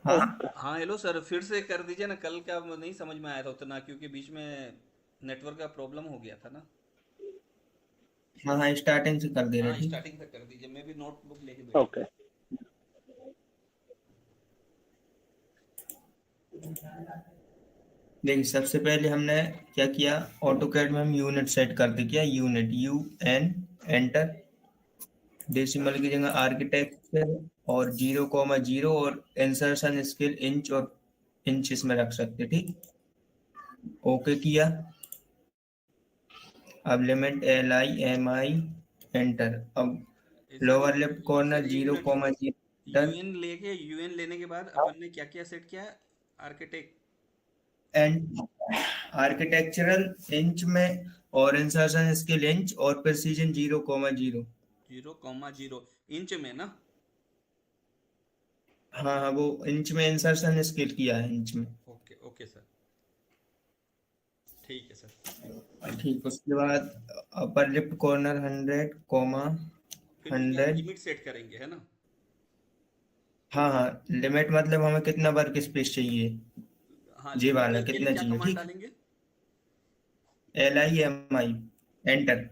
हाँ हाँ hello sir, फिर से कर दीजिए ना। कल क्या नहीं समझ में आया था उतना, क्योंकि बीच में नेटवर्क का प्रॉब्लम हो गया था ना। हाँ हाँ, स्टार्टिंग से कर दे रहे, हाँ, ठीक। स्टार्टिंग से कर दीजिए, मैं भी नोटबुक लेके बैठा ओके। देखिए, सबसे पहले हमने क्या किया, ऑटो कैड में हम यूनिट सेट कर दे, क्या यूनिट, UN, एंटर। डेसिमल की जगह आर्किटेक्चर और 0,0 और इंसर्शन स्केल इंच और इंच इसमें रख सकते, ठीक। ओके किया। अब लिमिट LI MI, एंटर। अब है। Sir lower left corner sir एक जीरो मिनट। कॉमा जीरो यूएन लेने के बाद अपन ने क्या क्या सेट किया? आर्किटेक्ट। एंड आर्किटेक्चरल इंच में और इंसर्शन स्केल इंच और प्रिसीजन 0,0। 0,0 इंच में ना? हाँ हाँ, वो इंच में इंसर्शन स्केल किया है, इंच में। ओके ओके सर, ठीक है सर। ठीक, उसके बाद अपर लेफ्ट कॉर्नर 100, फिर क्या 100। लिमिट सेट करेंगे, है ना? हाँ हाँ, लिमिट मतलब हमें कितना वर्क स्पेस चाहिए, हाँ, जी लिमिट वाला के लिए कितना क्या चाहिए, कमांड ठीक। डालेंगे? LI MI, enter.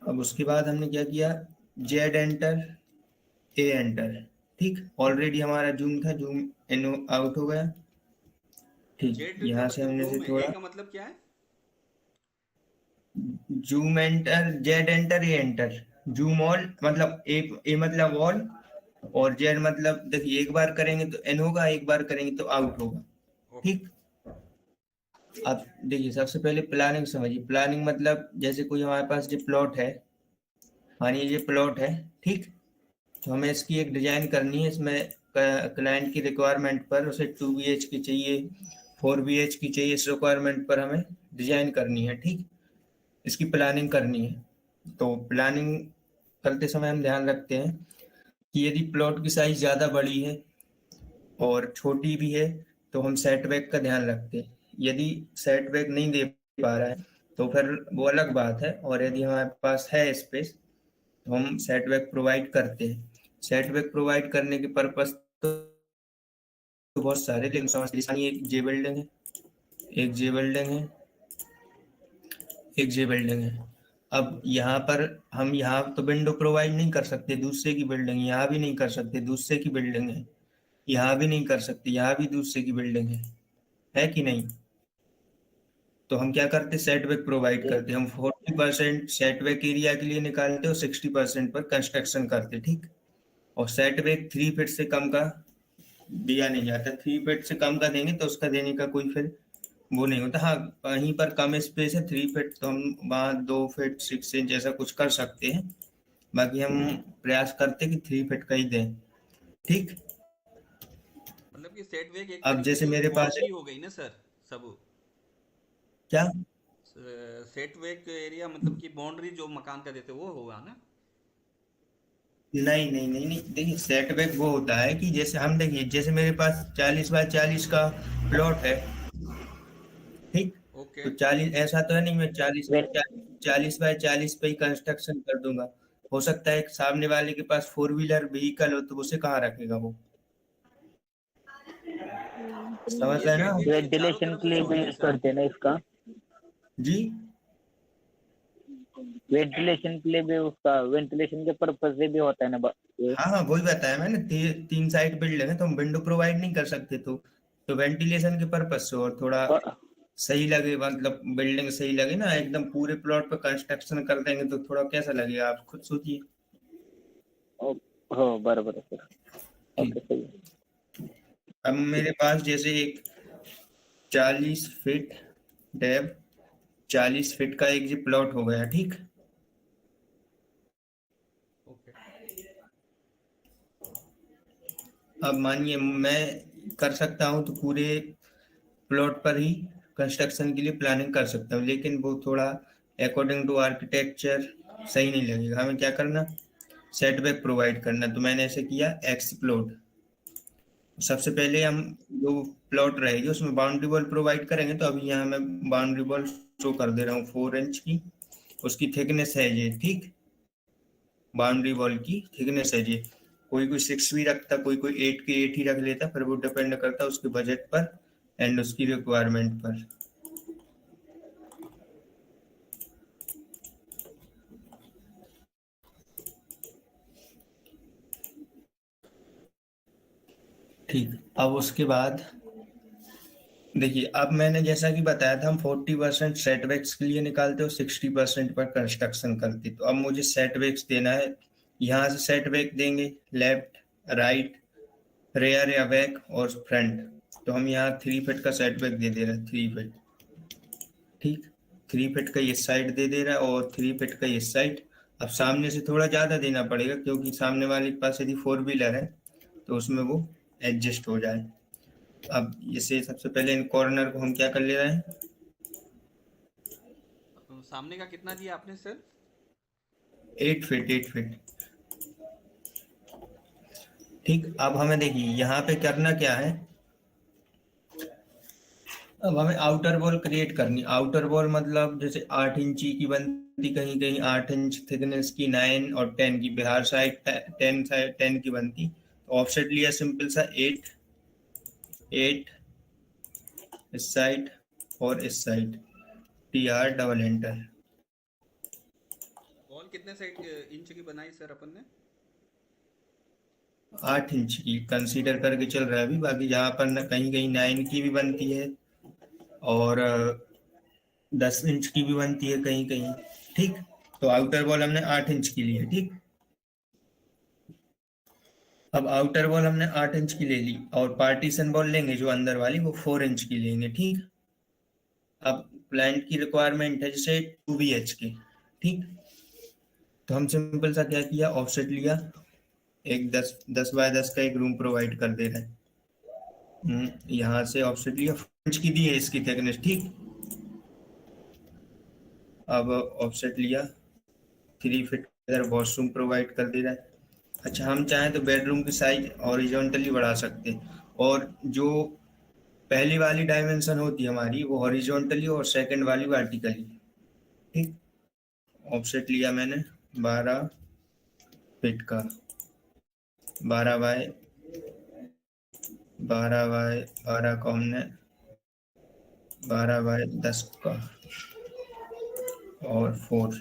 अब उसके बाद हमने क्या किया, जेड एंटर, ए एंटर, ठीक। ऑलरेडी हमारा जूम था, जूम इन आउट हो गया, ठीक। जेड का यहाँ से मतलब हमने से जूम है, ए थोड़ा का मतलब क्या है? जूम एंटर, जेड एंटर, ए एंटर। जूम ऑल मतलब ए मतलब ऑल, और जेड मतलब देखिए, एक बार करेंगे तो एन होगा, एक बार करेंगे तो आउट होगा, ओके। ठीक। अब देखिए, सबसे पहले प्लानिंग समझिए। प्लानिंग मतलब जैसे कोई हमारे पास जो प्लॉट है, मानिए ये प्लॉट है, ठीक। तो हमें इसकी एक डिजाइन करनी है, इसमें क्लाइंट की रिक्वायरमेंट पर उसे 2 BH की चाहिए, 4 BH की चाहिए, इस रिक्वायरमेंट पर हमें डिजाइन करनी है, ठीक। इसकी प्लानिंग करनी है। तो प्लानिंग करते समय हम ध्यान रखते हैं कि यदि प्लॉट की साइज ज़्यादा बड़ी है और छोटी भी है, तो हम सेटबैक का ध्यान रखते हैं। यदि सेटबैक नहीं दे पा रहा है तो फिर वो अलग बात है, और यदि हमारे पास है स्पेस तो हम सेटबैक प्रोवाइड करते हैं। सेटबैक प्रोवाइड करने के पर्पस तो बहुत सारे, लेकिन समझ लीजिए एक जे बिल्डिंग है, एक जे बिल्डिंग है, एक जे बिल्डिंग है। अब यहाँ पर हम यहाँ तो विंडो प्रोवाइड नहीं कर सकते, दूसरे की बिल्डिंग, यहाँ भी नहीं कर सकते, दूसरे की बिल्डिंग है, यहाँ भी नहीं कर सकते, यहाँ भी दूसरे की बिल्डिंग है कि नहीं। तो हम क्या करते, सेटबैक प्रोवाइड जी। करते, हम 40% सेटबैक एरिया के लिए निकालते और 60% पर कंस्ट्रक्शन करते, ठीक। और सेटबैक 3 फीट से कम का दिया नहीं जाता, 3 फीट से कम का देंगे तो उसका देने का कोई फिर वो नहीं होता। हाँ, कहीं पर कम स्पेस है 3 फीट, तो हम वहाँ 2 फीट 6 इंच ऐसा कुछ कर सकते हैं। बाकी हम प्रयास करते हैं कि 3 फीट का ही दें, ठीक। मतलब कि सेट वेक एक अब तरीके जैसे से मेरे पास बाउंड्री हो गई ना सर, सब। क्या, सेट वेक एरिया मतलब कि बाउंड्री जो मकान का देते वो होगा ना? नहीं नहीं नहीं नहीं, देखिए सेटबैक वो होता है कि जैसे हम, देखिए जैसे मेरे पास 40 बाय 40 का प्लॉट है, ठीक। ओके। तो 40 ऐसा तो है नहीं मैं 40 वे, 40 बाय 40 पे ही कंस्ट्रक्शन कर दूंगा। हो सकता है एक सामने वाले के पास 4 व्हीलर व्हीकल हो, तो उसे कहाँ रखेगा वो, समझ ये रहे हैं ना सेट आप? वेक चारों वेंटिलेशन तरफ के से लिए भी छोड़ना है यूज सर? करते हैं ना इसका। जी। वेंटिलेशन के लिए भी, उसका वेंटिलेशन के पर्पज से भी होता है ना ये। हाँ हाँ, वही बताया मैंने, 3 साइड बिल्डिंग है तो हम विंडो प्रोवाइड नहीं कर सकते, तो वेंटिलेशन के पर्पज से, और थोड़ा और, सही लगे, मतलब बिल्डिंग सही लगे ना, एकदम पूरे प्लॉट पे कंस्ट्रक्शन कर देंगे तो थोड़ा कैसा लगेगा, आप खुद सोचिए। हो बरोबर है सर। ठीक। ओके, सही है। अब मेरे पास जैसे एक 40 फीट डेप, 40 फीट का एक जी प्लॉट हो गया, ठीक। ओके। अब मानिए मैं कर सकता हूँ तो पूरे प्लॉट पर ही कंस्ट्रक्शन के लिए प्लानिंग कर सकता हूँ, लेकिन वो थोड़ा अकॉर्डिंग टू आर्किटेक्चर सही नहीं लगेगा। हमें क्या करना, सेटबैक प्रोवाइड करना। तो मैंने ऐसे किया, एक्स प्लॉट। सबसे पहले हम जो प्लॉट रहेगी उसमें बाउंड्री वॉल प्रोवाइड करेंगे, तो अभी यहाँ मैं बाउंड्री वॉल शो कर दे रहा हूँ, 4 इंच की उसकी थिकनेस है ये, ठीक। बाउंड्री वॉल की थिकनेस है ये। कोई कोई 6 भी रखता, कोई कोई 8 के 8 ही रख लेता, फिर वो डिपेंड करता उसके बजट पर एंड उसकी रिक्वायरमेंट पर। ठीक, अब उसके बाद देखिए, अब मैंने जैसा कि बताया था हम 40% सेटबैक्स के लिए निकालते और 60% पर कंस्ट्रक्शन करते। तो अब मुझे सेटबैक्स देना है, यहाँ से सेटबैक देंगे लेफ्ट, राइट, रेयर या बैक और फ्रंट। तो हम यहाँ 3 फीट का सेटबैक दे रहे हैं, 3 फीट। ठीक, 3 फीट का इस साइड दे रहा है और 3 फीट का इस साइड। अब सामने से थोड़ा ज़्यादा देना पड़ेगा क्योंकि सामने वाले के पास यदि 4 व्हीलर है तो उसमें वो एडजस्ट हो जाए। अब जैसे सबसे पहले इन कॉर्नर को हम क्या कर ले रहे हैं, सामने का कितना दिया आपने सर? 8 feet, 8 feet. ठीक, अब हमें देखिए यहाँ पे करना क्या है, अब हमें आउटर वॉल क्रिएट करनी। आउटर वॉल मतलब जैसे 8 इंची की बनती, कहीं कहीं 8 इंच थिकनेस की, 9 और 10 की, बिहार साइड 10 की बनती। तो ऑफसेट लिया सिंपल सा 8 इस साइड और इस side, TR double enter. Wall कितने साइड इंच की बनाई सर अपन ने? 8 इंच की कंसीडर करके चल रहा है अभी, बाकी जहाँ पर कहीं कहीं 9 की भी बनती है और 10 इंच की भी बनती है कहीं कहीं। ठीक, तो आउटर वॉल हमने 8 इंच की ली है। ठीक, अब आउटर वॉल हमने 8 इंच की ले ली और पार्टीशन वॉल लेंगे जो अंदर वाली, वो 4 इंच की लेंगे। ठीक, अब क्लाइंट की रिक्वायरमेंट है जैसे 2 BHK। ठीक, तो हम सिंपल सा क्या किया, ऑफसेट लिया, एक 10 बाय 10 का एक रूम प्रोवाइड कर दे रहे हैं। यहाँ से ऑफसेट लिया, 4 इंच की दी है इसकी थिकनेस। ठीक, अब ऑफसेट लिया, 3 फीट इधर वॉशरूम प्रोवाइड कर दे रहा है। अच्छा, हम चाहें तो बेडरूम की साइज हॉरिजॉन्टली बढ़ा सकते हैं, और जो पहली वाली डायमेंशन होती है हमारी वो हॉरिजॉन्टली और सेकंड वाली वर्टिकली। ठीक, ऑफसेट लिया मैंने 12 फीट का, 12 बाय 12 का हमने 12 बाय 10 का और 4,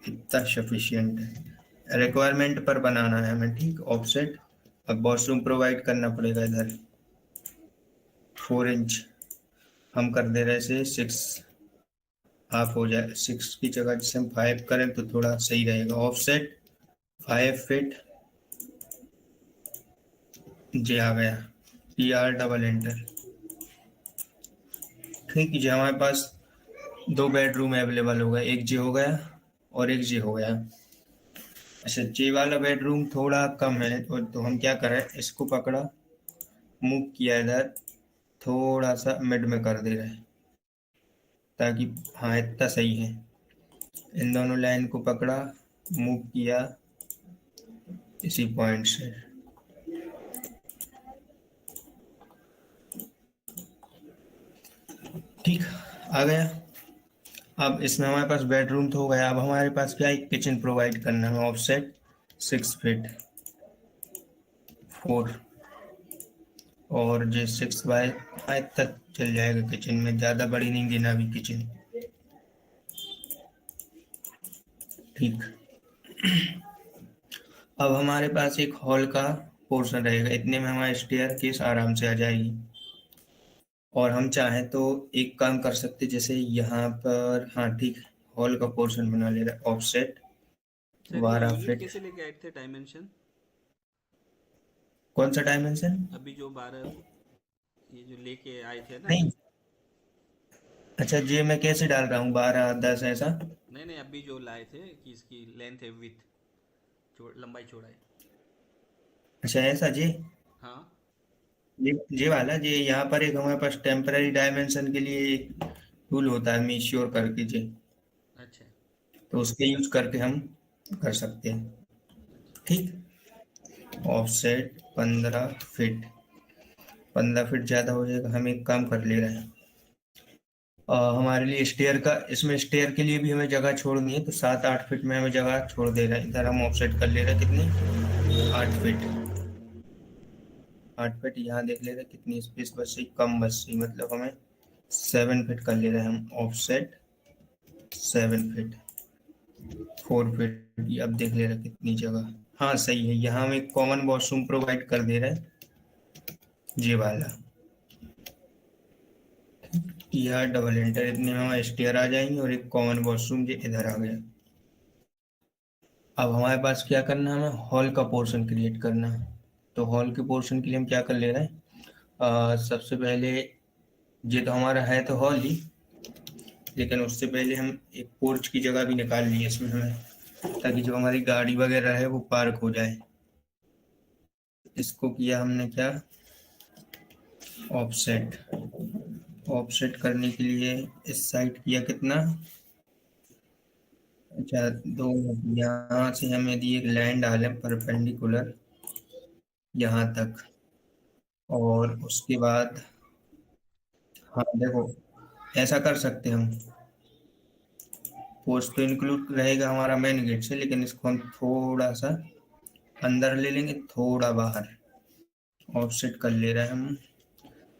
इतना सफिशियंट है। रिक्वायरमेंट पर बनाना है हमें। ठीक, ऑफसेट, अब वॉशरूम प्रोवाइड करना पड़ेगा इधर 4 इंच, हम कर दे रहे से 6 हाफ हो जाए, 6 की जगह जैसे हम 5 करें तो थोड़ा सही रहेगा। ऑफसेट 5 फीट, जे आ गया, TR डबल एंटर। ठीक, जो हमारे पास 2 बेडरूम अवेलेबल हो गए, एक जे हो गया और एक जे हो गया। अच्छा, जे वाला बेडरूम थोड़ा कम है तो हम क्या करें, इसको पकड़ा, मूव किया इधर, थोड़ा सा मिड में कर दे रहे हैं ताकि, हाँ इतना सही है। इन दोनों लाइन को पकड़ा, मूव किया इसी पॉइंट से। ठीक, आ गया। अब इसमें हमारे पास बेडरूम तो हो गया, अब हमारे पास क्या है, किचन प्रोवाइड करना है। ऑफसेट 6 फीट 4 और जो 6 बाय 5 तक चल जाएगा किचन में, ज़्यादा बड़ी नहीं देना अभी किचन। ठीक, अब हमारे पास एक हॉल का पोर्शन रहेगा, इतने में हमारा स्टेयरकेस आराम से आ जाएगी। और हम चाहें तो एक काम कर सकते, जैसे यहाँ पर, हाँ ठीक, हॉल का पोर्शन बना ले रहा है। Offset 12 feet. कैसे लेके आए थे डायमेंशन? कौन सा डायमेंशन? अभी जो 12 ये जो लेके आए थे ना? नहीं, अच्छा जी, मैं कैसे डाल रहा हूँ 12 10 ऐसा? नहीं, अभी जो लाए थे कि इसकी लेंथ है, विथ, लंबाई चौड़ाई। अच्छा ऐसा जी, हाँ, ये वाला जी, यहाँ पर एक हमारे पास टेम्पररी डायमेंशन के लिए एक टूल होता है, मीश्योर करके जी, अच्छा तो उसके यूज करके हम कर सकते हैं। ठीक, ऑफसेट 15 फीट, 15 फीट ज़्यादा हो जाएगा, हम एक काम कर ले रहे हैं, हमारे लिए स्टेयर का, इसमें स्टेयर के लिए भी हमें जगह छोड़नी है, तो 7-8 फीट में हमें जगह छोड़ दे रहे हैं। इधर हम ऑफसेट कर ले रहे हैं कितनी, 8 फीट। 8 फीट यहाँ देख ले रहे कितनी स्पेस बच रही, कम बच रही, मतलब हमें 7 फीट कर ले रहे हैं हम ऑफसेट, 7 फीट। 4 फीट अब देख ले रहे कितनी जगह। हाँ सही है, यहाँ हम एक कॉमन वॉशरूम प्रोवाइड कर दे रहे हैं, ये वाला। यह डबल एंटर, इतने में हमारे स्टेयर आ जाएंगे और एक कॉमन वॉशरूम ये इधर आ गया। अब हमारे पास क्या करना है, हमें हॉल का पोर्शन क्रिएट करना है। तो हॉल के पोर्शन के लिए हम क्या कर ले रहे हैं, सबसे पहले ये तो हमारा है तो हॉल ही, लेकिन उससे पहले हम एक पोर्च की जगह भी निकाल ली इसमें हमें, ताकि जो हमारी गाड़ी वगैरह है वो पार्क हो जाए। इसको किया हमने क्या, ऑफसेट। ऑफसेट करने के लिए इस साइड किया कितना, अच्छा 2, यहाँ से हमें दी एक लाइन डालें परपेंडिकुलर यहाँ तक, और उसके बाद हाँ देखो ऐसा कर सकते हम, पोस्ट तो इंक्लूड रहेगा हमारा मेन गेट से, लेकिन इसको हम थोड़ा सा अंदर ले लेंगे, थोड़ा बाहर ऑफसेट कर ले रहे हैं हम।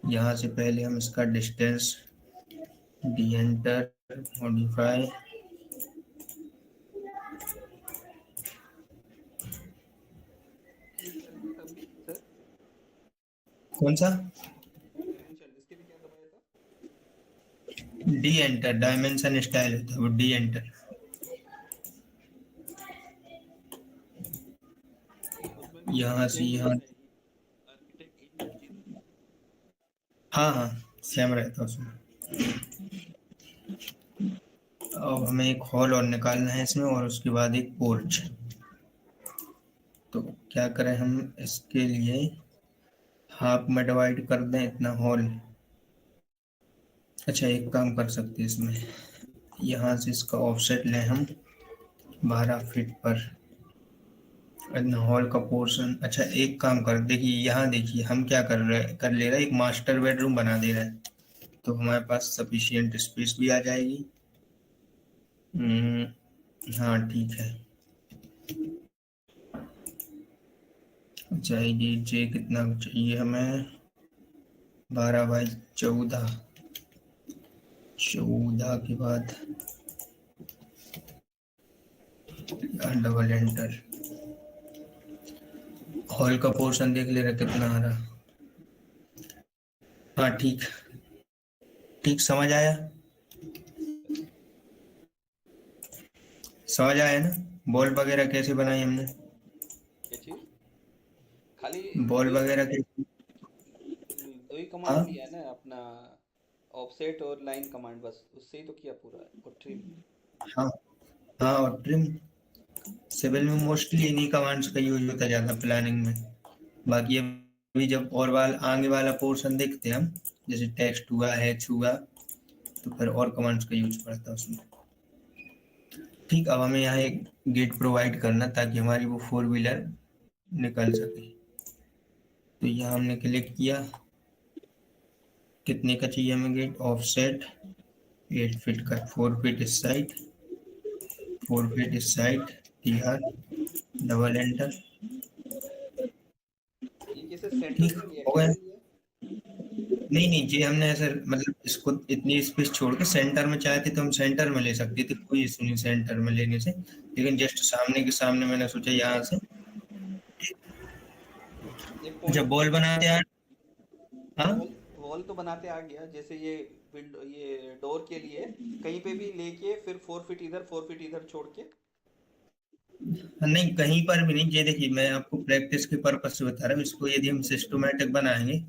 यहाँ से पहले हम इसका distance D enter modify, sir कौन सा, डिफरेंशियल इसके लिए क्या दबाया था? डी एंटर, डायमेंशन स्टाइल होता है वो, डी एंटर। उसमें भी यहाँ से सेम यहाँ, रहेगी, आर्किटेक्ट एक ही चीज है। हाँ हाँ सेम रहता है उसमें। अब हमें एक हॉल और निकालना है इसमें, और उसके बाद एक पोर्च। तो क्या करें हम इसके लिए, हाफ में डिवाइड कर दें इतना हॉल। अच्छा एक काम कर सकते हैं इसमें, यहाँ से इसका ऑफसेट लें हम 12 फीट पर, इतना हॉल का पोर्शन। अच्छा एक काम कर, देखिए यहाँ देखिए हम क्या कर ले रहे हैं, एक मास्टर बेडरूम बना दे रहे हैं, तो हमारे पास सफिशियंट स्पेस भी आ जाएगी। हाँ ठीक है। अच्छा ये कितना चाहिए हमें, 12 बाई 14, 14 के बाद डबल एंटर, हॉल का पोर्शन देख ले रहा कितना आ रहा। हाँ ठीक, ठीक समझ आया, समझ आया ना, बॉल वगैरह कैसे बनाई हमने, क्या चीज? खाली बॉल दो वगैरह कैसे। ही कमांड हाँ लिया है ना अपना, ऑफसेट और लाइन कमांड, बस उससे ही तो किया पूरा, और ट्रिम। हाँ हाँ, और ट्रिम, सिविल में मोस्टली इन्हीं कमांड्स का यूज होता जाता प्लानिंग में। बाकी अभी जब और आगे वाला पोर्शन देखते हैं हम, जैसे टेक्स्ट हुआ, हैच हुआ, तो फिर और कमांड्स का यूज पड़ता है उसमें। ठीक, अब हमें यहाँ एक गेट प्रोवाइड करना ताकि हमारी वो 4 व्हीलर निकल सके। तो यहाँ हमने क्लिक किया, कितने का चाहिए हमें गेट, ऑफसेट 8 फीट का, 4 फीट इस साइड, 4 फीट इस साइड, टीआर डबल एंटर। ये कैसे सेंटर ठीक से लिया, हो गया। किधर लिया? नहीं नहीं जी, हमने ऐसे मतलब इसको इतनी स्पेस छोड़ के सेंटर में चाहते तो हम सेंटर में ले सकते थे, कोई इशू नहीं सेंटर में लेने से, लेकिन जस्ट सामने के सामने मैंने सोचा यहाँ से। एक अच्छा पॉइंट बॉल बनाते हैं। हाँ वॉल वॉल तो बनाते आ गया, जैसे ये विंडो, ये डोर के लिए कहीं पे भी लेके फिर 4 फीट इधर 4 फीट इधर छोड़ के। नहीं कहीं पर भी नहीं, ये देखिए मैं आपको प्रैक्टिस के पर्पज से बता रहा हूँ, इसको यदि हम सिस्टमैटिक बनाएंगे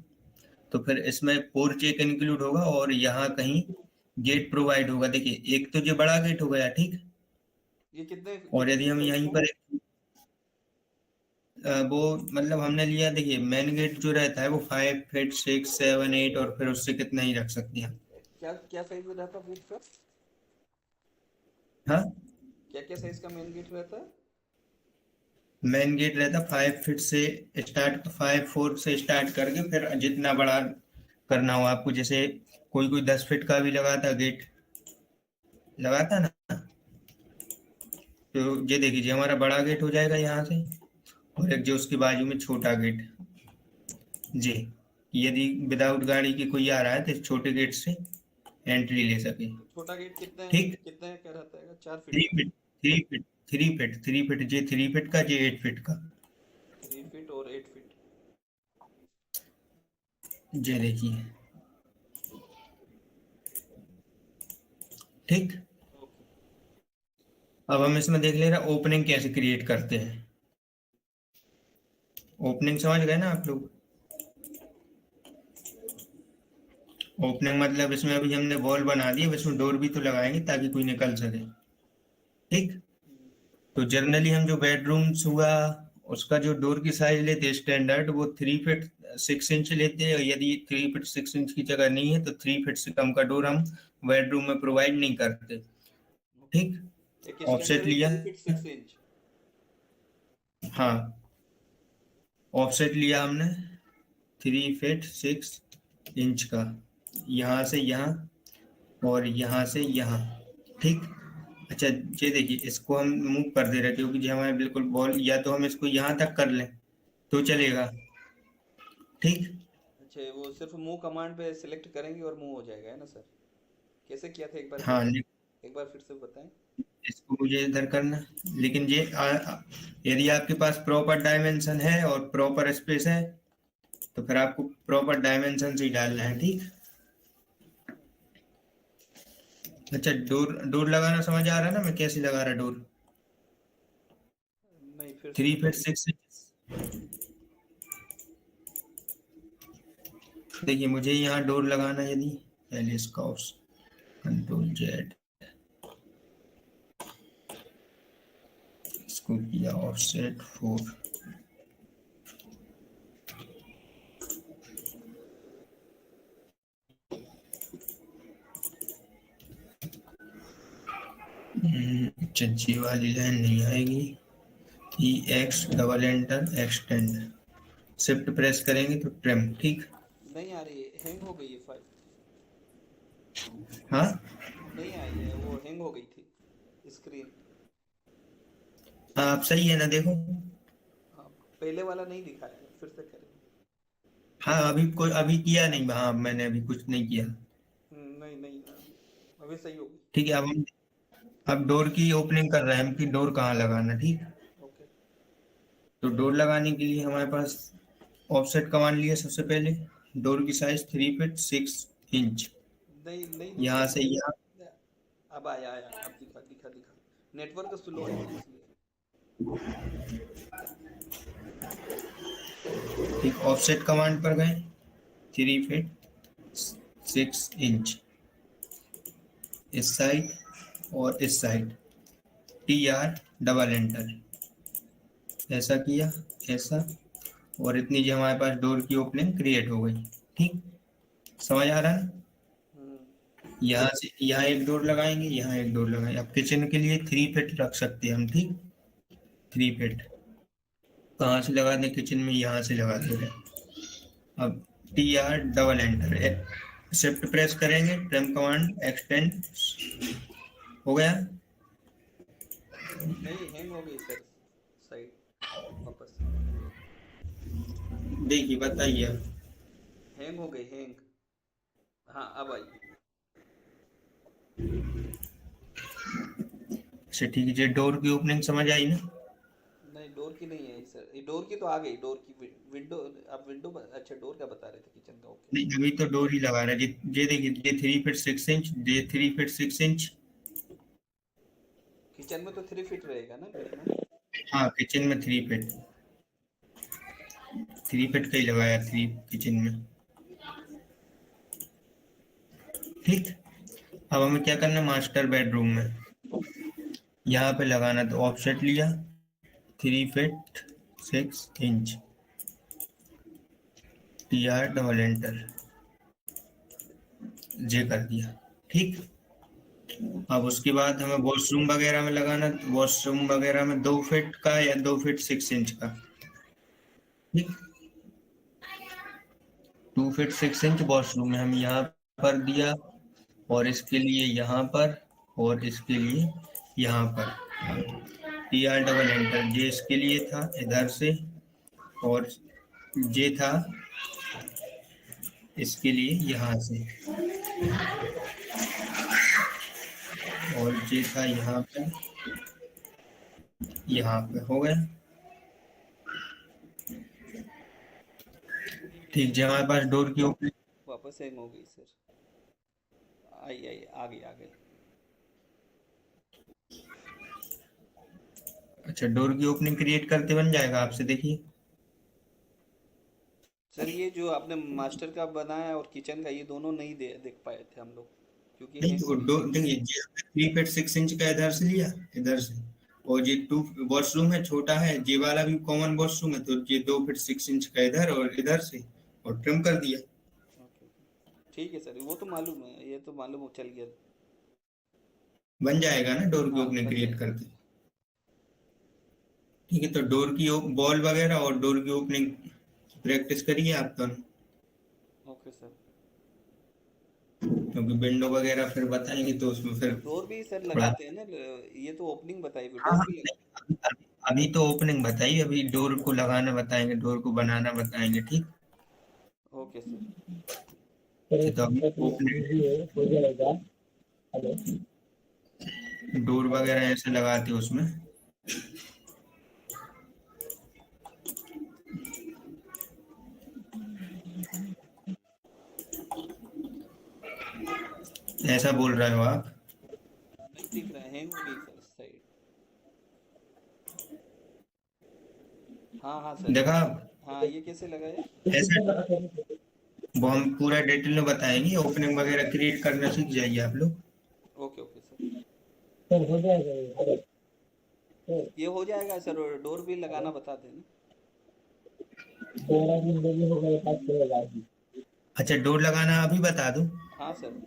तो फिर इसमें पोर्च एक इंक्लूड होगा और यहाँ कहीं गेट प्रोवाइड होगा। देखिए एक तो जो बड़ा गेट हो गया, ठीक, ये कितने और कितने यदि हम साइज यहीं का पर है? वो मतलब हमने लिया, देखिए मेन गेट जो रहता है वो 5 फीट 6 7 8, और फिर उससे कितना ही रख सकते हैं। क्या क्या साइज में रहता है का? हाँ क्या क्या साइज का मेन गेट रहता है? मेन गेट रहता 5 फीट से स्टार्ट, 5 4 से स्टार्ट करके फिर जितना बड़ा करना हो आपको, जैसे कोई कोई 10 फीट का भी लगाता गेट, लगाता ना। तो ये देखिए हमारा बड़ा गेट हो जाएगा यहाँ से, और एक जो उसके बाजू में छोटा गेट जे, यदि विदाउट गाड़ी के कोई आ रहा है तो इस छोटे गेट से एंट्री ले सके। तो छोटा गेट कितने ठीक, कितने का रहता है? 4 फीट 3 का? फीट 3 फीट 3 फीट जे 3 फीट का, जे 8 फीट का। 3 फीट और 8 फीट। जे देखिए, ठीक। ओके। अब हम इसमें देख ले रहे ओपनिंग कैसे क्रिएट करते हैं। ओपनिंग समझ गए ना आप लोग? ओपनिंग मतलब इसमें अभी हमने वॉल बना दी, अब इसमें डोर भी तो लगाएंगे ताकि कोई निकल सके। ठीक, तो जनरली हम जो बेडरूम्स हुआ उसका जो डोर की साइज लेते हैं स्टैंडर्ड, वो 3 फीट 6 इंच लेते हैं। यदि 3 फीट 6 इंच की जगह नहीं है तो 3 फीट से कम का डोर हम बेडरूम में प्रोवाइड नहीं करते। ठीक, एक ऑफसेट स्टैंडर्ड है लिया, 3 फीट 6 इंच। हाँ ऑफसेट लिया हमने 3 फीट 6 इंच का, यहाँ से यहाँ और यहाँ से यहाँ। ठीक, अच्छा ये देखिए, इसको हम मूव कर दे रहे हैं क्योंकि जो हमारे बिल्कुल बॉल, या तो हम इसको यहाँ तक कर लें तो चलेगा। ठीक, अच्छा, वो सिर्फ मूव कमांड पे सिलेक्ट करेंगे और मूव हो जाएगा, है ना सर? कैसे किया था हाँ एक बार फिर से बताएं। इसको मुझे इधर करना, लेकिन ये यदि आपके पास प्रॉपर डायमेंशन है और प्रॉपर स्पेस है तो फिर आपको प्रॉपर डायमेंशन से ही डालना है। ठीक, अच्छा डोर डोर लगाना समझ आ रहा है ना, मैं कैसे लगा रहा डोर? नहीं, फिर से 3 फीट 6 इंच। देखिए मुझे यहाँ डोर लगाना, यदि पहले इसका कंट्रोल जेड, इसको किया ऑफसेट 4, अच्छी वाली लाइन नहीं आएगी। E X double enter extend, shift press करेंगे तो ट्रिम। ठीक, नहीं आ रही है, हैंग हो गई है फाइल। हाँ नहीं आई है, वो हैंग हो गई थी स्क्रीन। आप सही है ना, देखो। हाँ, पहले वाला नहीं दिखाया है, फिर से करें। हाँ अभी किया नहीं, हाँ मैंने अभी कुछ नहीं किया। नहीं नहीं, अभी सही हो गई। ठीक है, अब डोर की ओपनिंग कर रहे हैं हम कि डोर कहाँ लगाना। ठीक, ओके। तो डोर लगाने के लिए हमारे पास ऑफसेट कमांड लिया सबसे पहले। डोर की साइज 3 फीट 6 इंच, नहीं नहीं यहाँ दिखेगा। से यहाँ। अब आया आया, अब दिखा दिखा दिखा। नेटवर्क स्लो है ना, इसलिए। ठीक, ऑफसेट कमांड पर गए, 3 फीट 6 इंच इस साइड और इस साइड, TR डबल एंटर, ऐसा किया, ऐसा, और इतनी जो हमारे पास डोर की ओपनिंग क्रिएट हो गई। ठीक, समझ आ रहा है? हम्म। यहाँ से यहाँ एक डोर लगाएंगे, यहाँ एक डोर लगाएंगे। अब किचन के लिए 3 फीट रख सकते हैं हम। ठीक, 3 फीट कहाँ से लगा दें किचन में? यहाँ से लगा दे रहे। अब TR double enter, shift press करेंगे, ट्रिम कमांड एक्सटेंड, हो गया। नहीं, हैंग हो गई सर, साइड वापस। देखिए बताइए अब। हैंग हो गई, हैंग। हाँ, अब आई। अच्छा ठीक है, जो डोर की ओपनिंग समझ आई ना? नहीं, डोर की नहीं है सर, ये डोर की तो आ गई। डोर की विंडो, आप विंडो, अच्छा डोर का बता रहे थे, किचन का। ओके। नहीं अभी तो डोर ही लगा रहे हैं। ये देखिए, ये 3 फीट 6 इंच, ये 3 फीट 6 इंच। किचन में तो 3 फीट रहेगा ना मिनिमम। हाँ किचन में 3 फीट का ही लगाया, 3 किचन में। ठीक, अब हमें क्या करना है, मास्टर बेडरूम में यहाँ पे लगाना। तो ऑफसेट लिया 3 feet 6 inch, TR double enter, J कर दिया। ठीक, अब उसके बाद हमें वॉशरूम वगैरह में लगाना। तो वॉशरूम वगैरह में 2 फीट का या 2 फीट 6 इंच का। ठीक, 2 फीट 6 इंच वॉशरूम में हम यहाँ पर दिया, और इसके लिए यहाँ पर, और इसके लिए यहाँ पर। TR डबल एंटर, ये इसके लिए था इधर से, और ये था इसके लिए यहाँ से, और ये था यहाँ पे, यहाँ पे हो गया। ठीक, जब हमारे पास डोर की ओपनिंग, वापस हैंग हो गई सर। आई आई आ गई आ गई। अच्छा, डोर की ओपनिंग क्रिएट करते बन जाएगा आपसे, देखिए। सर ये जो आपने मास्टर का बनाया और किचन का, ये दोनों नहीं देख पाए थे हम लोग, क्योंकि नहीं, हैंग हो वो रही डोर थी। देखिए, ये 3 फीट 6 इंच का इधर से लिया, इधर से, और ये 2 वॉशरूम है, छोटा है, ये वाला भी कॉमन वॉशरूम है, तो ये 2 फीट 6 इंच का इधर और इधर से, और ट्रिम कर दिया। ओके ओके, ठीक है सर, वो तो मालूम है, ये तो मालूम हो चल गया। बन जाएगा ना डोर की हाँ ओपनिंग बन क्रिएट जाएगा। करते। ठीक है, तो डोर की बॉल वगैरह और डोर की ओपनिंग प्रैक्टिस करिए आप दोनों, ओके सर। क्योंकि विंडो वगैरह फिर बताएंगे तो उसमें फिर डोर भी सर थोड़ा। लगाते हैं ना, ये तो ओपनिंग बताई, फिर हाँ डोर हाँ, भी लगा। अभी तो ओपनिंग बताइए, अभी डोर को लगाना बताएंगे, डोर को बनाना बताएंगे, ठीक। Okay sir. सर तो अभी तो ओपनिंग, इजी है, हो जाएगा। हेलो। डोर वगैरह ऐसे लगाते हैं उसमें। ऐसा बोल रहे हो आप? नहीं दिख रहा है, हैंग हो गई सर साइड। हाँ हाँ सर। देखा आप? हाँ ये कैसे लगाए? ऐसे वो हम पूरा डिटेल में बताएंगे, ओपनिंग वगैरह क्रिएट करना सीख जाइए आप लोग। Okay okay sir. सर हो जाएगा ये। सर ये हो जाएगा सर, और डोर भी लगाना बता देना। दोनों विंडो भी हो गए, पास चलेगा। अच्छा, डोर लगाना अभी बता दूं? हाँ सर।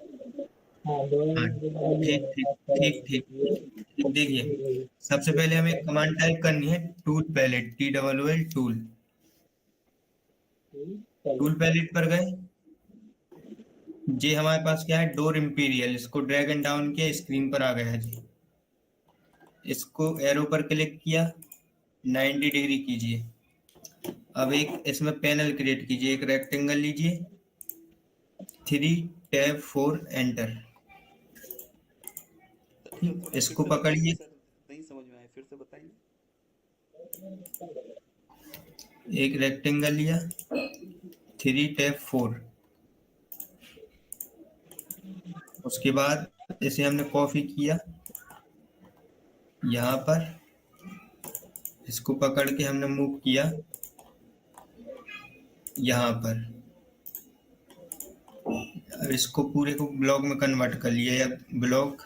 हाँ दोनों हाँ, विंडो लगा लिया ठीक है, ठीक पास ठीक चलेगा। ठीक ये ठीक, देखिए, ये सबसे पहले हमें कमांड टाइप करनी है, टूल पैलेट, TOOL टूल। चलो। टूल पैलेट पर गए, जी हमारे पास क्या है, डोर इंपीरियल, इसको ड्रैग एंड डाउन किया, स्क्रीन पर आ गया जी। इसको एरो पर क्लिक किया, 90 डिग्री कीजिए। अब एक इसमें पैनल क्रिएट कीजिए, एक रेक्टेंगल लीजिए, 3 टैब 4 एंटर। सर थोड़ा फिर इसको से बताइए पकड़िए, सर, नहीं समझ में आया, फिर से बताइए। एक रेक्टेंगल लिया, 3 टैब 4, उसके बाद इसे हमने कॉपी किया यहाँ पर, इसको पकड़ के हमने मूव किया यहाँ पर। अब इसको पूरे को ब्लॉक में कन्वर्ट कर लिया, ब्लॉक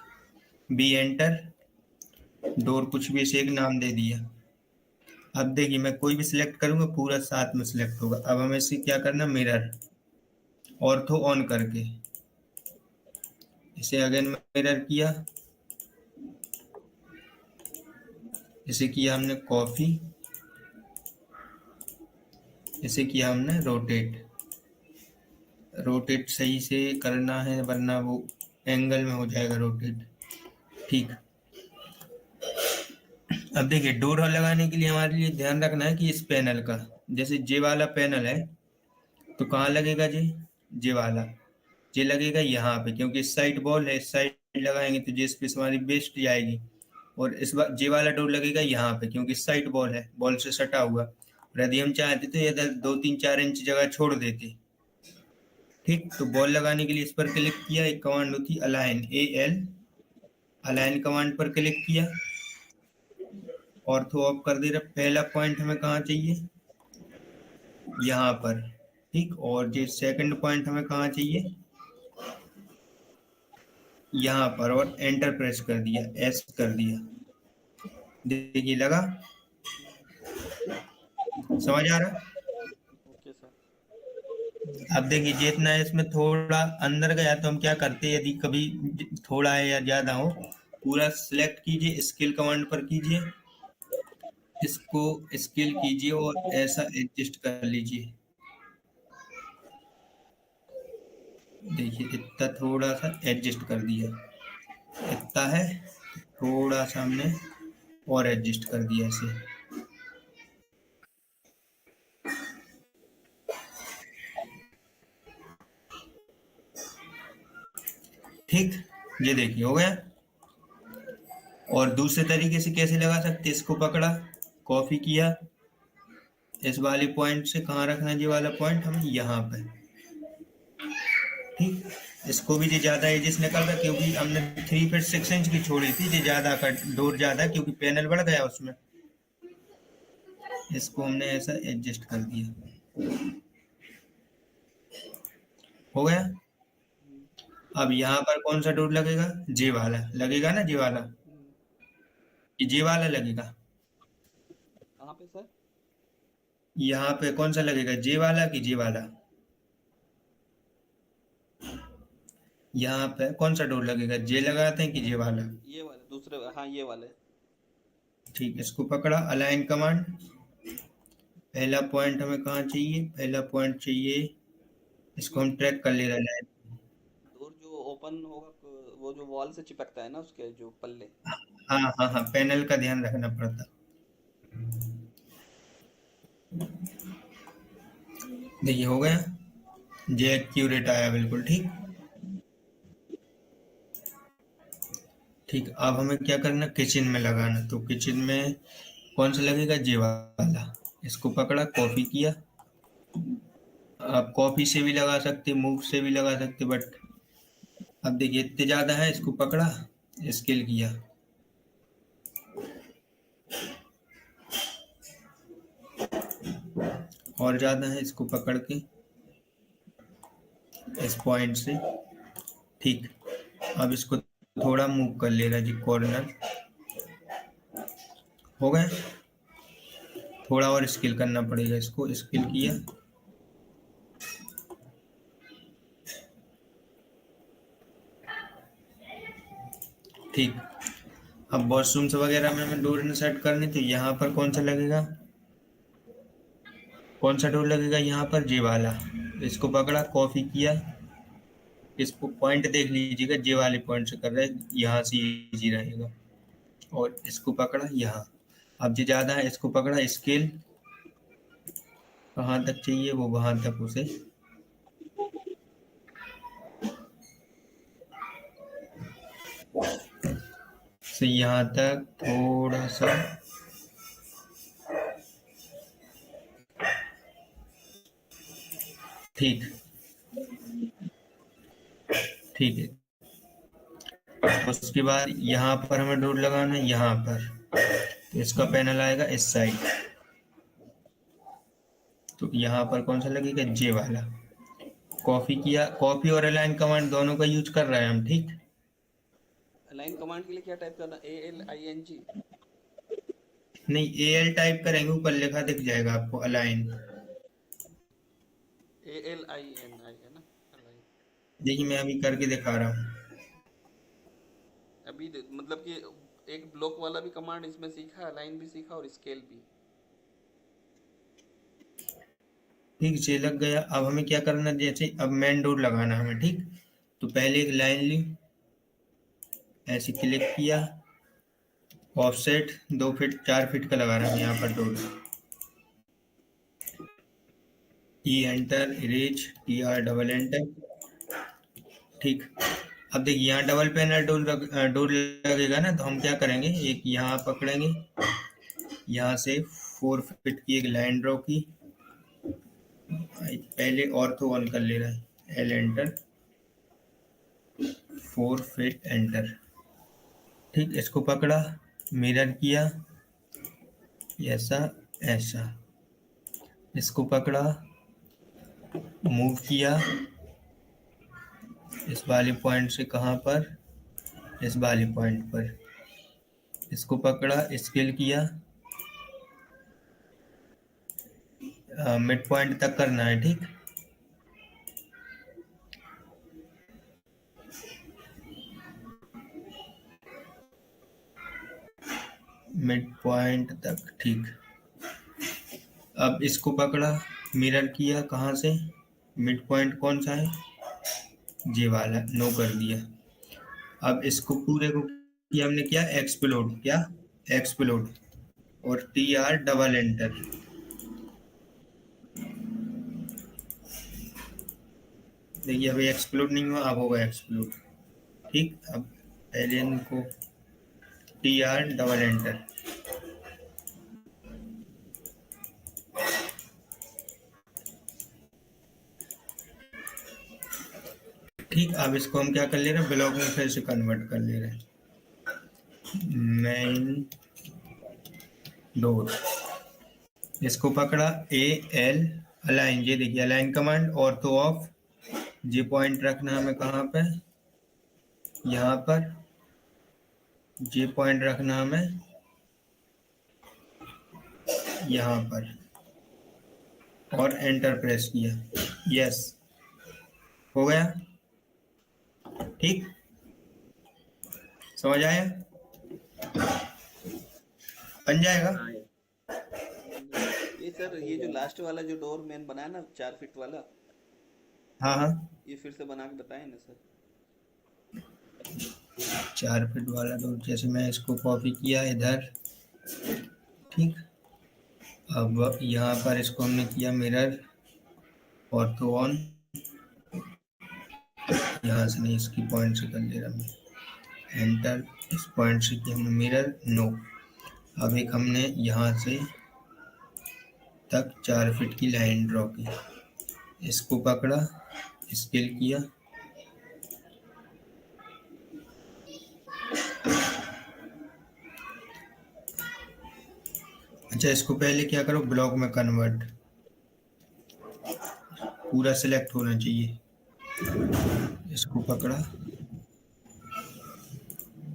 बी एंटर, डोर कुछ भी इसे एक नाम दे दिया। अब देखिए, मैं कोई भी सिलेक्ट करूंगा पूरा साथ में सिलेक्ट होगा। अब हमें इसे क्या करना, मिरर ऑर्थो ऑन करके इसे अगेन मिरर किया, इसे किया हमने कॉपी, इसे किया हमने रोटेट। रोटेट सही से करना है वरना वो एंगल में हो जाएगा रोटेट, ठीक। अब देखिए, डोर लगाने के लिए हमारे लिए ध्यान रखना है कि इस पैनल का, जैसे जे वाला पैनल है तो कहाँ लगेगा जी, जे वाला, जे लगेगा यहाँ पे, क्योंकि इस साइड बॉल है, इस साइड लगाएंगे तो जे स्पेस हमारी बेस्ट जाएगी। और इस बार जे वाला डोर लगेगा यहाँ पे, क्योंकि इस साइड बॉल है, बॉल से सटा हुआ। और यदि हम चाहते तो इधर 2 3 4 इंच जगह छोड़ देते, ठीक। तो बॉल लगाने के लिए इस पर क्लिक किया, एक कमांड होती अलाइन, AL, अलाइन कमांड पर क्लिक किया, ऑर्थो ऑफ कर दे रहा। पहला पॉइंट हमें कहाँ चाहिए, यहाँ पर, ठीक। और ये सेकंड पॉइंट हमें कहाँ चाहिए, यहाँ पर, और एंटर प्रेस कर दिया, एस कर दिया। देखिए लगा, समझ आ रहा? Okay sir. अब देखिए, जितना इसमें थोड़ा अंदर गया तो हम क्या करते हैं, यदि कभी थोड़ा है या ज्यादा हो, पूरा सिलेक्ट कीजिए, स्केल कमांड पर कीजिए, इसको स्केल कीजिए और ऐसा एडजस्ट कर लीजिए। देखिए, इतना थोड़ा सा एडजस्ट कर दिया, इतना है, थोड़ा सा हमने और एडजस्ट कर दिया इसे। देखिए, इतना थोड़ा सा एडजस्ट कर दिया, इतना है, थोड़ा सा हमने और एडजस्ट कर दिया इसे। देखिए, इतना है, थोड़ा सा हमने और एडजस्ट कर दिया इसे। देखिए, इतना थोड़ा सा एडजस्ट कर दिया, इतना है, थोड़ा सा हमने और एडजस्ट कर दिया इसे। ठीक, ये देखिए हो गया। और दूसरे तरीके से कैसे लगा सकते, इसको पकड़ा, कॉपी किया, इस वाले पॉइंट से कहाँ रखना है, ये वाला पॉइंट हमें यहाँ पे, ठीक। इसको भी ये ज्यादा एजिस निकल रहा क्योंकि हमने 3 फीट 6 इंच की छोड़ी थी, ये ज्यादा का डोर ज्यादा क्योंकि पैनल बढ़ गया उसमें, इसको हमने ऐसा एडजस्ट कर दिया, हो गया। अब यहाँ पर कौन सा डोर लगेगा, जे वाला लगेगा ना, जे वाला, ये जे वाला लगेगा। कहाँ पे सर? यहाँ पे कौन सा लगेगा, जे वाला कि जे वाला, यहाँ पे कौन सा डोर लगेगा, जे लगाते हैं कि जे वाला। ये वाले दूसरे, हाँ ये वाले। ठीक, इसको पकड़ा, अलाइन कमांड, पहला पॉइंट हमें कहाँ चाहिए, पहला पॉइंट चाहिए, इसको हम ट्रैक कर ले रहे हैं। डोर जो ओपन होगा वो जो वॉल से चिपकता है ना, उसके जो पल्ले। हाँ हाँ हाँ, पैनल का ध्यान रखना पड़ता। देखिए हो गया, जे एक्यूरेट आया बिल्कुल, ठीक। ठीक, अब हमें क्या करना, किचन में लगाना, तो किचन में कौन सा लगेगा, जे वाला, इसको पकड़ा, कॉपी किया, आप कॉपी से भी लगा सकते, मूव से भी लगा सकते, बट अब देखिए इतने ज्यादा है, इसको पकड़ा, स्केल किया, और ज्यादा है, इसको पकड़ के इस पॉइंट से, ठीक। अब इसको थोड़ा मूव कर ले रहा जी, कॉर्नर, हो गया। थोड़ा और स्केल करना पड़ेगा, इसको स्केल किया, ठीक। अब वॉशरूम्स वगैरह में हमें डोर सेट करनी, तो यहाँ पर कौन सा लगेगा, कौन सा डोर लगेगा, यहाँ पर जे वाला, इसको पकड़ा, कॉपी किया, इसको पॉइंट देख लीजिएगा, जे वाले पॉइंट से कर रहे हैं, यहाँ से इजी रहेगा, और इसको पकड़ा यहाँ। अब जो ज्यादा है, इसको पकड़ा, स्केल कहाँ तक चाहिए, वो वहां तक उसे, से यहाँ तक थोड़ा सा, ठीक, ठीक है। उसके बाद यहाँ पर हमें डोर लगाना है, यहाँ पर, तो इसका पैनल आएगा इस साइड, तो यहाँ पर कौन सा लगेगा, जे वाला, कॉपी किया, कॉपी और अलाइन कमांड दोनों का यूज कर रहे हैं हम, ठीक। अलाइन कमांड के लिए क्या टाइप करना, ALING? नहीं, एल टाइप करेंगे, ऊपर लिखा दिख जाएगा आपको, अलाइन। ALINI है ना, अलाइन। देखिए मैं अभी करके दिखा रहा हूँ। अभी मतलब कि एक ब्लॉक वाला भी कमांड इसमें सीखा, अलाइन भी सीखा और स्केल भी। ठीक, जे लग गया। अब हमें क्या करना, जैसे अब मेन डोर लगाना हमें, ठीक। तो पहले एक लाइन ली, ऐसे क्लिक किया, ऑफसेट 2 फीट 4 फीट का लगा रहा हूँ यहाँ पर door, E enter, erase, TR double enter, ठीक। अब देखिए यहाँ डबल पैनल डोर लगेगा ना, तो हम क्या करेंगे, एक यहाँ पकड़ेंगे, यहाँ से 4 फीट की एक लाइन ड्रॉ की, पहले ऑर्थो ऑन कर ले रहा है, L एंटर, 4 फीट एंटर, ठीक। इसको पकड़ा, मिरर किया, ऐसा ऐसा, इसको पकड़ा, मूव किया, इस वाले पॉइंट से कहाँ पर, इस वाले पॉइंट पर, इसको पकड़ा, स्केल किया, मिड पॉइंट तक करना है, ठीक। मिड पॉइंट तक, ठीक। अब इसको पकड़ा, मिरर किया, कहाँ से, मिड पॉइंट कौन सा है, जे वाला, नो कर दिया। अब इसको पूरे को किया हमने, क्या एक्सप्लोड, क्या एक्सप्लोड, और TR डबल एंटर, देखिए अभी एक्सप्लोड नहीं हुआ, अब होगा एक्सप्लोड, ठीक, अब पहले इनको TR डबल एंटर। ठीक, अब इसको हम क्या कर ले रहे हैं, ब्लॉक में फिर से कन्वर्ट कर ले रहे हैं। मेन डोर, इसको पकड़ा, AL अलाइन, ये देखिए अलाइन कमांड, ऑर्थो ऑफ, ये पॉइंट रखना हमें कहाँ पे, यहाँ पर, ये पॉइंट रखना हमें यहाँ पर, और एंटर प्रेस किया, यस हो गया। ठीक, समझ आया, बन जाएगा। हाँ ये सर, ये जो लास्ट वाला जो डोर मैंने बनाया ना 4 फीट वाला, हाँ हाँ, ये फिर से बना के बताएं ना सर। 4 फीट वाला डोर, जैसे मैं इसको कॉपी किया इधर, ठीक, अब यहाँ पर इसको हमने किया मिरर, ऑर्थो ऑन, यहाँ से नहीं, इसकी पॉइंट से कर ले रहा मैं, एंटर, इस पॉइंट से किया हमने मिरर, नो। अब एक हमने यहाँ से तक 4 फीट की लाइन ड्रॉ की, इसको पकड़ा, स्केल किया, अच्छा इसको पहले क्या करो, ब्लॉक में कन्वर्ट, पूरा सिलेक्ट होना चाहिए, इसको पकड़ा,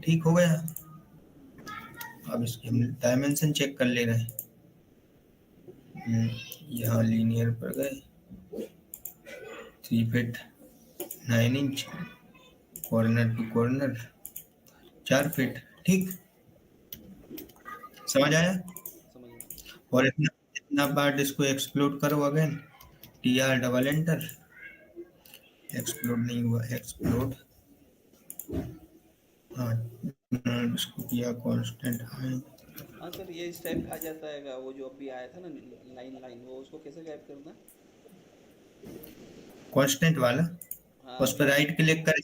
ठीक हो गया। अब इसके हम डायमेंशन चेक कर ले रहे हैं, यहाँ लीनियर पर गए, 3 feet 9 inch, corner to corner 4 feet, ठीक, समझ आया। समझ गया। और इतना इतना पार्ट इसको एक्सप्लोड करो again, TR double enter, explode नहीं हुआ, एक्सप्लोड, हाँ, इसको किया कांस्टेंट हाइट, हाँ सर, ये इस टाइप का आ जाता है, वो जो अभी आया था ना लाइन लाइन, वो उसको कैसे गायब करना? कांस्टेंट वाला, हाँ उस पर राइट क्लिक करें,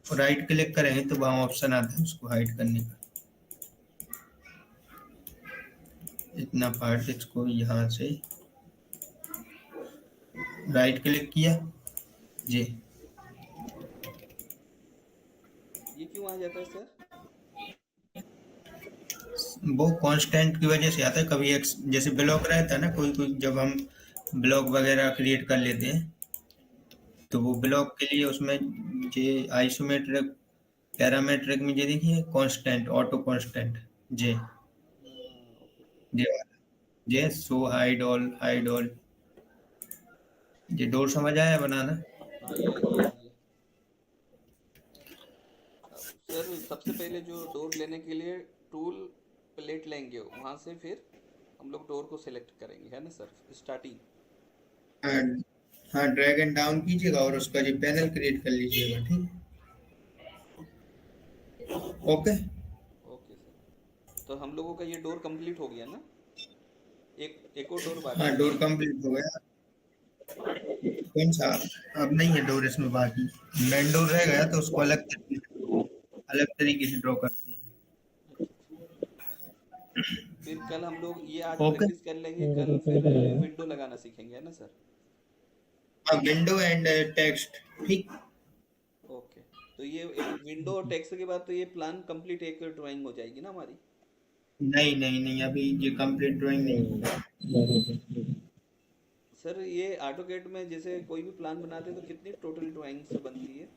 राइट क्लिक करेंगे तो वहाँ ऑप्शन आता है उसको हाइड करने का, इतना पार्ट, इसको यहाँ से राइट क्लिक किया, जी, ये क्यों आ जाता है सर? वो कांस्टेंट की वजह से आता है, कभी एक जैसे ब्लॉक रहता है ना, कोई कोई जब हम ब्लॉक वगैरह क्रिएट कर लेते हैं, तो वो ब्लॉक के लिए उसमें ये आइसोमेट्रिक, पैरामेट्रिक में ये देखिए कांस्टेंट, ऑटो कांस्टेंट, जे हाँ, ओके ओके। जे जे सो हाइड ऑल, ये डोर समझ आया बनाना। हाँ, ये आ गया। अब सर, सबसे पहले जो डोर लेने के लिए टूल प्लेट लेंगे, वहां से फिर हम लोग डोर को सिलेक्ट करेंगे, है ना सर, स्टार्टिंग। हाँ हाँ, ड्रैग एंड डाउन कीजिएगा और उसका जो पैनल क्रिएट कर लीजिएगा, ठीक, ओके। ओके सर, तो हम लोगों का ये डोर कंप्लीट हो गया ना? एक और डोर हाँ, बाकी है। डोर कंप्लीट हो गया, कौन सा, अब नहीं है डोर इसमें बाकी, मेन डोर रह गया तो उसको अलग तरीके से ड्रॉ करते हैं, अच्छा अच्छा। फिर कल हम लोग ये आज ओके। प्रैक्टिस कर लेंगे, कल फिर विंडो लगाना सीखेंगे, है ना सर? हाँ, विंडो एंड टेक्स्ट, ठीक, ओके। तो ये एक विंडो और टेक्स्ट के बाद तो ये प्लान कंप्लीट एक ड्राइंग हो जाएगी ना हमारी? नहीं नहीं नहीं, अभी ये कंप्लीट ड्राइंग नहीं होगा। सर, ये ऑटोकैड में जैसे कोई भी प्लान बनाते हैं तो कितनी टोटल ड्राइंग्स बनती है?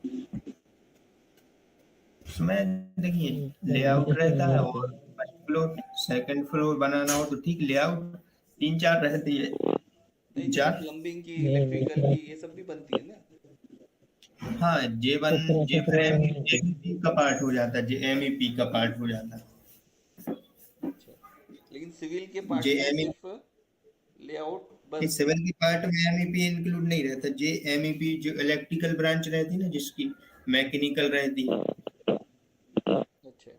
उसमें देखिए लेआउट रहता है, और फर्स्ट फ्लोर सेकंड फ्लोर बनाना हो तो ठीक, लेआउट 3-4 रहती है, नहीं, तीन जैसे चार प्लम्बिंग की, इलेक्ट्रिकल की, ये सब भी बनती है ना? हाँ, जे फ्रेम MEP का पार्ट हो जाता है, जे MEP का पार्ट हो जाता है, अच्छा। लेकिन सिविल के पार्ट जे में MEP, सिर्फ लेआउट बस? सिविल की पार्ट में MEP इंक्लूड नहीं रहता, जे MEP जो इलेक्ट्रिकल ब्रांच रहती है ना, जिसकी मैकेनिकल रहती है, अच्छा।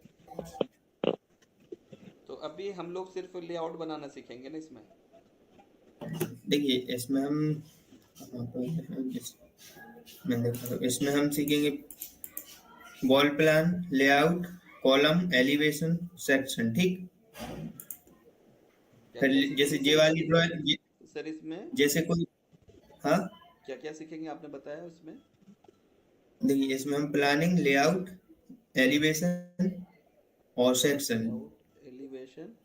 तो अभी हम लोग सिर्फ लेआउट बनाना सीखेंगे ना इसमें? देखिए इसमें हम, हाँ, तो मैं देखा, तो इसमें हम सीखेंगे wall plan, layout, column, elevation, section, ठीक। क्या फिर क्या जैसे सीखेंगे ये सर वाली इसमें? ड्राइंग, सर इसमें जैसे कोई, हाँ क्या क्या सीखेंगे आपने बताया उसमें? देखिए इसमें हम प्लानिंग, लेआउट, एलिवेशन और सेक्शन। लेआउट, एलिवेशन,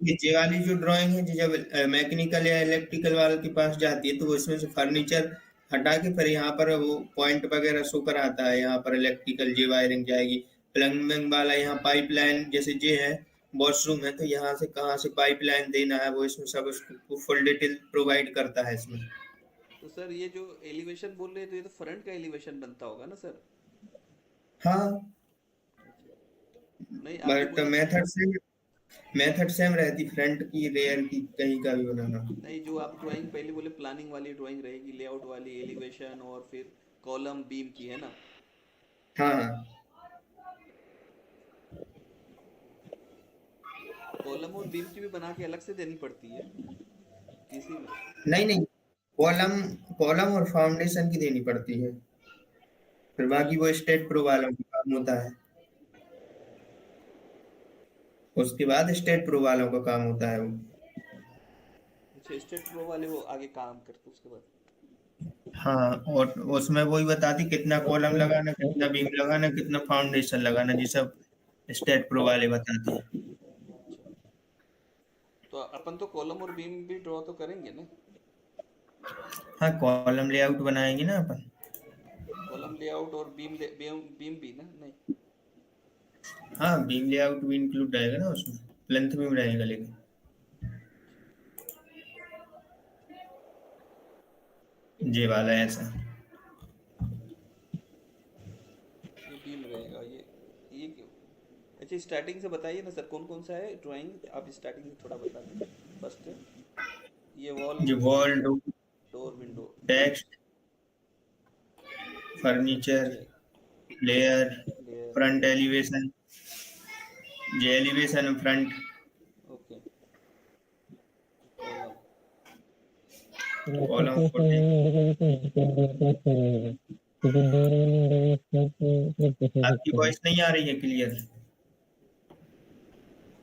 ये वाली जो ड्राइंग है, जब मैकेनिकल या इलेक्ट्रिकल वाले के पास जाती है तो वो इसमें से फर्नीचर हटा के फिर यहाँ पर वो पॉइंट वगैरह शो कराता है। यहाँ पर इलेक्ट्रिकल जे वायरिंग जाएगी, प्लम्बिंग वाला यहाँ पाइपलाइन, जैसे जे है वॉशरूम है तो यहाँ से कहाँ से पाइपलाइन देना है वो इसमें सब उसको फुल डिटेल प्रोवाइड करता है इसमें। तो सर ये जो एलिवेशन बोल रहे हैं तो ये तो फ्रंट का एलिवेशन बनता होगा ना सर? हाँ, अच्छा, नहीं आप जो बट बोले मेथड सेम रहती, फ्रंट की, रेयर की, कहीं का भी बनाना। नहीं, जो आप ड्राइंग पहले बोले प्लानिंग वाली ड्राइंग रहेगी, लेआउट वाली, एलिवेशन और फिर कॉलम बीम की, है ना? हाँ हाँ, कॉलम और बीम की भी बना के अलग से देनी पड़ती है इसी में? नहीं नहीं, कॉलम कॉलम और फाउंडेशन की देनी पड़ती है, फिर बाकी वो स्टेट प्रो वालों का काम होता है। उसके बाद स्टेट प्रो वालों का काम होता है वो। अच्छा, स्टेट प्रो वाले वो आगे काम करते उसके बाद? हाँ, और उसमें वही बताती कितना कॉलम लगाना, कितना बीम लगाना, कितना फाउंडेशन लगाना, ये सब स्टेट प्रो वाले बताते हैं। अच्छा, तो अपन तो कॉलम और बीम भी ड्रॉ तो करेंगे ना? हाँ, कॉलम लेआउट बनाएंगे ना अपन। कॉलम लेआउट और बीम भी ना? नहीं, हाँ, बीम लेआउट भी इंक्लूड रहेगा ना उसमें, लेंथ में भी रहेगा लेकिन। ये वाला है ऐसा। ये बीम रहेगा ये क्यों? अच्छा, स्टार्टिंग से बताइए ना सर, कौन कौन सा है ड्राइंग, आप स्टार्टिंग से थोड़ा बता दें। फर्स्ट है ये वॉल, जो wall, door, window, text, furniture, furniture, layer, layer, front elevation, ये elevation front, okay, column, column footing. आपकी वॉइस नहीं आ रही है क्लियर।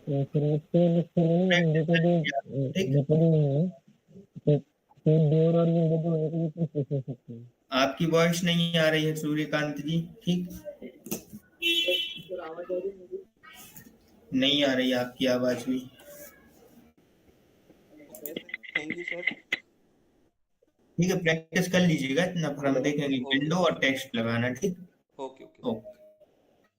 प्रैक्टिस करिए आप, ठीक। आपकी वॉइस नहीं आ रही है सूर्यकांत जी, ठीक। नहीं आ रही आपकी आवाज भी। Okay sir, thank you sir. ठीक है, प्रैक्टिस कर लीजिएगा इतना, फिर हम ओके देखेंगे ओके विंडो और टेक्स्ट लगाना, ठीक। Okay okay. ओके।